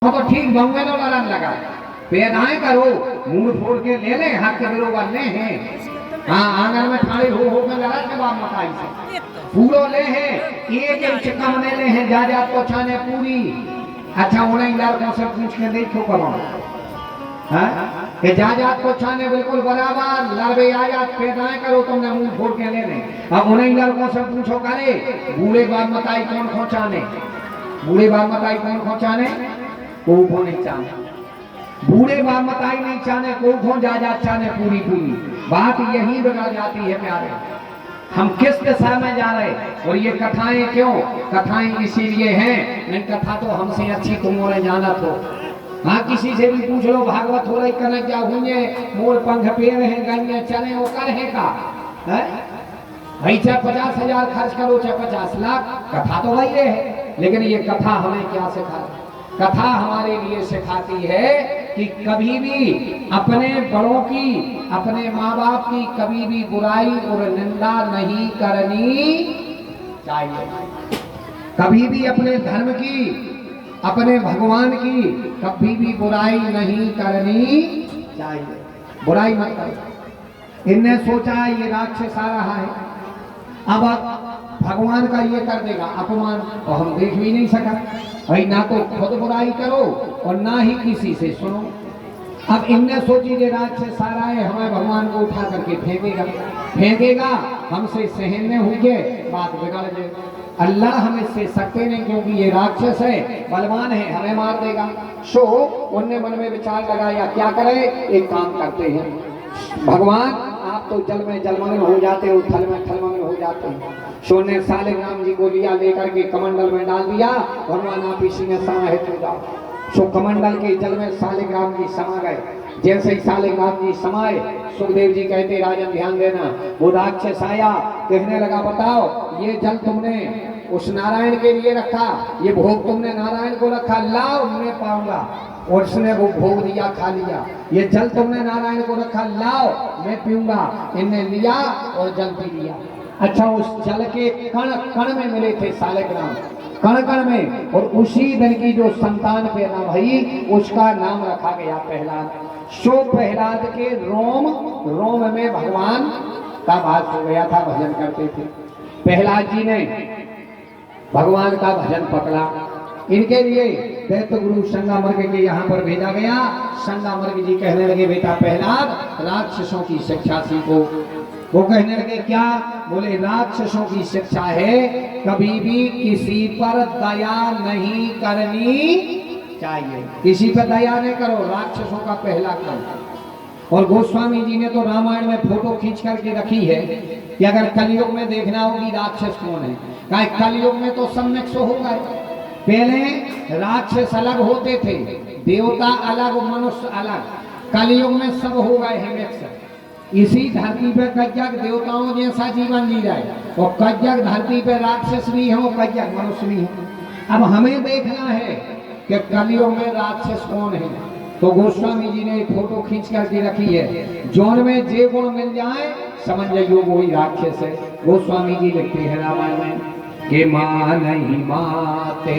तो ठीक बहुए नो लड़न लगा पैदाएं करो मुंह फोड़ के ले ले हाथ के बरोबर ले हैं हाँ आंगन में ठाड़ी हो के लड़ा के बाद मकाई से पूरो ले है एक चिकम में ले है जा तो छाने पूरी अच्छा उन्हें लड़कों से पूछ के देखो करो कि जात को छाने बिल्कुल बराबर लड़बे आजाद पैदाएं करो तुमने मुंह फोड़ के ले ले अब उन्हें लड़कों से पूछो करे बूढ़े बाप मताई कौन खोचाने बूढ़े बाप मताई कौन खोचाने को नहीं चाहने बूढ़े बाप मताई नहीं चाहने को जात चाहने पूरी पूरी बात यही बिगड़ जाती है प्यारे हम किस दिशा में जा रहे और ये कथाएं क्यों कथाएं इसीलिए हैं नहीं कथा तो हमसे अच्छी तुम्हारे जाना तो हाँ किसी से भी पूछ लो भागवत हो रही कनक जा हुए मोर पंख पेड़ है गन्ने चले वो कर है का है भाई चाहे 50,000 खर्च करो चाहे 50 लाख कथा तो वही है लेकिन ये कथा हमें क्या सिखाती कथा हमारे लिए सिखाती है कि कभी भी अपने बड़ों की अपने माँ बाप की कभी भी बुराई और निंदा नहीं करनी चाहिए कभी भी अपने धर्म की अपने भगवान की कभी भी बुराई नहीं करनी चाहिए बुराई मत करो इनने सोचा ये राक्षस आ रहा है अब भगवान का ये कर देगा अपमान और हम देख भी नहीं सका भाई ना तो खुद बुराई करो और ना ही किसी से सुनो अब इनने सोची कि राक्षस सारा है हमें भगवान को उठा करके फेंकेगा हमसे सहने हुए बात बिगड़ जाए अल्लाह हम इससे सकते नहीं क्योंकि ये राक्षस है बलवान है हमें मार देगा सो उनने मन में विचार लगाया क्या करे एक काम करते हैं भगवान आप तो जल में जलमग्न हो जाते हो थल में थलमग्न हो जाते हो सो ने सालिग्राम जी को लिया लेकर के कमंडल में डाल दिया भगवान आप इसी में समाहित हो जाओ सो कमंडल के जल में सालिग्राम जी समा गए जैसे ही सालिग्राम जी समाये सुखदेव जी कहते राजन ध्यान देना वो राक्षस आया कहने लगा बताओ ये जल तुमने उस नारायण के लिए रखा ये भोग तुमने नारायण को रखा लाओ मैं पाऊंगा और उसने वो भोग दिया खा लिया ये जल तुमने नारायण को रखा लाओ मैं पीऊंगा इनने लिया और जल पी लिया अच्छा उस जल के कण कण में मिले थे सालिग्राम कण कण में और उसी दिन की जो संतान पैदा भई उसका नाम रखा गया प्रहलाद सो प्रहलाद के रोम रोम में भगवान का वास हो गया था भजन करते थे प्रहलाद जी ने भगवान का भजन पकड़ा इनके लिए दैत्य गुरु संगामर्ग के यहाँ पर भेजा गया संगामर्ग जी कहने लगे बेटा प्रहलाद राक्षसों की शिक्षा सीखो वो कहने लगे क्या बोले राक्षसों की शिक्षा है कभी भी किसी पर दया नहीं करनी चाहिए किसी पर दया नहीं करो राक्षसों का पहला काम और गोस्वामी जी ने तो रामायण में फोटो खींच करके रखी है कि अगर कलयुग में देखना होगी राक्षस कौन है कहा कलयुग में तो सब मिक्स होगा पहले राक्षस अलग होते थे देवता अलग मनुष्य अलग कलयुग में सब हो गए हैं मिक्स इसी धरती पे कज्जक देवताओं जैसा जीवन जी रहे और कज्जक धरती पे राक्षस भी हो कज्जक मनुष्य भी हो अब हमें देखना है कि कलयुग में राक्षस कौन है तो गोस्वामी जी ने एक फोटो खींच करके रखी है जौन में जे गुण मिल जाए समझ जाइए वही राक्षस है गोस्वामी जी लिखते हैं रामायण में कि माँ नहीं माते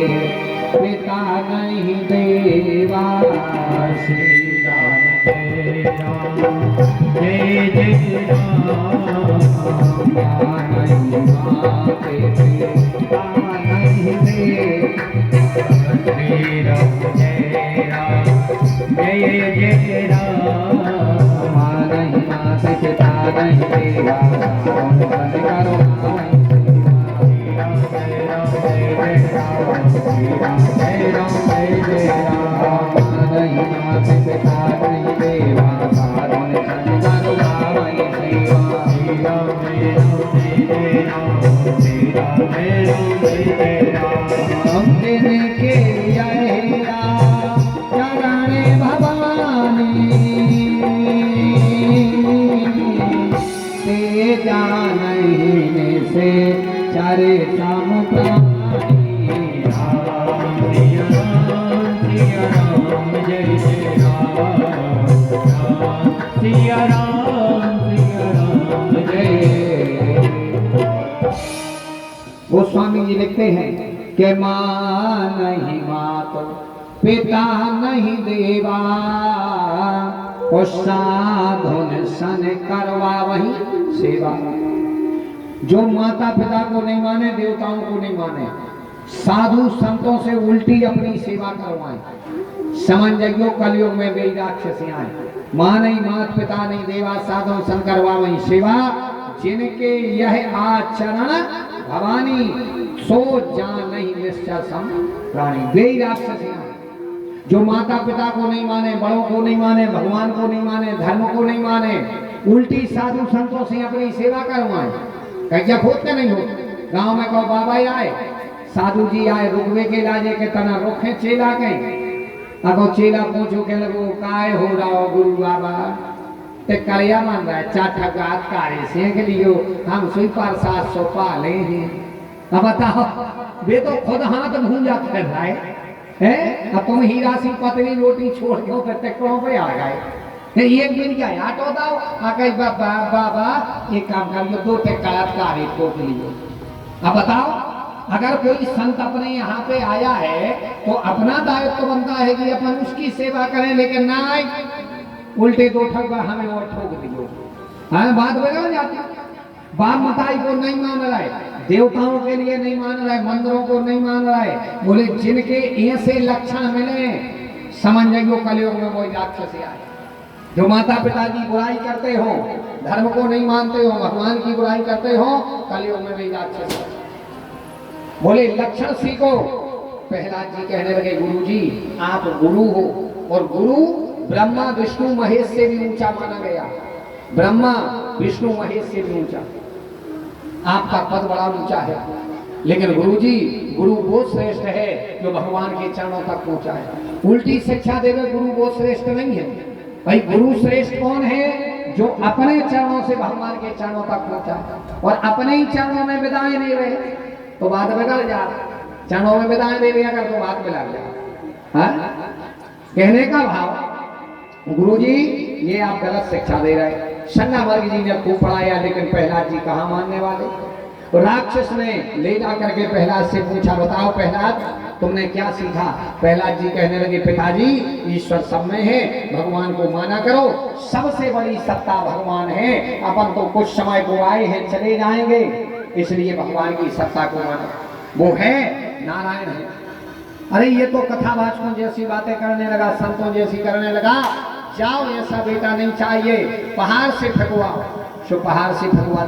पिता नहीं देवा श्री राम जय जय राम माँ नहीं माते पिता नहीं देवा श्री राम जय जय राम माँ नहीं माते पिता नहीं देवा करो चारे शाम गोस्वामी जी लिखते हैं कि माँ नहीं माँ तो पिता नहीं देवा, और साधुन सन करवा वही सेवा। जो माता पिता को नहीं माने, देवताओं को नहीं माने, साधु संतों से उल्टी अपनी सेवा करवाएं। समंजयो कलयुग में वे राक्षसी आए, मां नहीं, मात पिता नहीं देवा, साधु सन करवा वही सेवा। जिनके यह आचरण भवानी, सो जान नहीं निश्चल सम प्राणी। वे राक्षसी आए जो माता पिता को नहीं माने, बड़ों को नहीं माने, भगवान को नहीं माने, धर्म को नहीं माने, उल्टी साधु संतों से अपनी सेवा करवाएं। कैसा खोद के नहीं हो। गांव में कहो बाबा आए, साधु जी आए, रुकवे के लाजे के तना रोखे चेला गए। अगो चेला पूछो के लगो काय हो रहा हो गुरु बाबा, ते करिया मान रहा है, चाठा गात कार्य से के लिए हम सुई पर 700 पाले हैं। अब बताओ, वे तो खुद हाथ भूंजा कर रहा है, अब तुम हीरा सी पतली रोटी छोड़ दो फिर ट्रैक्टरों पे आ गए। एक दिन क्या आटो दाओ, आके बाबा बाबा एक काम करियो, 2 ट्रैक्टर का रेट ठोक लियो। अब बताओ, अगर कोई संत अपने यहाँ पे आया है तो अपना दायित्व तो बनता है कि अपन उसकी सेवा करें, लेकिन ना उल्टे 2 ठगवा हमें और ठोक दियो। हाँ, बात बदल जाती। बाप मताई को नहीं मान रहा है, देवताओं के लिए नहीं मान रहा है, मंदिरों को नहीं मान रहा है। बोले जिनके ऐसे लक्षण मिले, समंजयो कलयुग में वही राक्षसी आए। जो माता पिता की बुराई करते हो, धर्म को नहीं मानते हो, भगवान की बुराई करते हो, कलयुग में वही राक्षसी आए। बोले लक्षण सीखो। प्रहलाद जी कहने लगे गुरुजी आप गुरु हो, और गुरु ब्रह्मा विष्णु महेश से भी ऊंचा माना गया। ब्रह्मा विष्णु महेश से भी ऊंचा, आपका पद बड़ा ऊंचा है। लेकिन गुरुजी, गुरु वो श्रेष्ठ है जो भगवान के चरणों तक पहुंचा है। उल्टी शिक्षा देवे गुरु वो श्रेष्ठ नहीं है। भाई गुरु श्रेष्ठ कौन है? जो अपने चरणों से भगवान के चरणों तक पहुंचा और अपने ही चरणों में विदाई नहीं रहे तो बात बिगड़ जा। चरणों में विदाई दे दिया कर तो बात बिगड़ जा। कहने का भाव, गुरुजी ये आप गलत शिक्षा दे रहे। शंगावर्ग जी ने खूब पढ़ाया, लेकिन प्रहलाद जी कहाँ मानने वाले। राक्षस ने ले जा करके प्रहलाद से पूछा, बताओ प्रहलाद तुमने क्या सीखा? प्रहलाद जी कहने लगे, पिताजी ईश्वर सब में है, भगवान को माना करो, सबसे बड़ी सत्ता भगवान है। अपन तो कुछ समय को आए हैं, चले जाएंगे, इसलिए भगवान की सत्ता को मानो, वो है नारायण है। अरे ये तो कथावाचकों जैसी बातें करने लगा, संतों जैसी करने लगा। जाओ, ऐसा बेटा नहीं चाहिए, पहाड़ से फेंकवाओ। सो पहाड़ से फेंकवा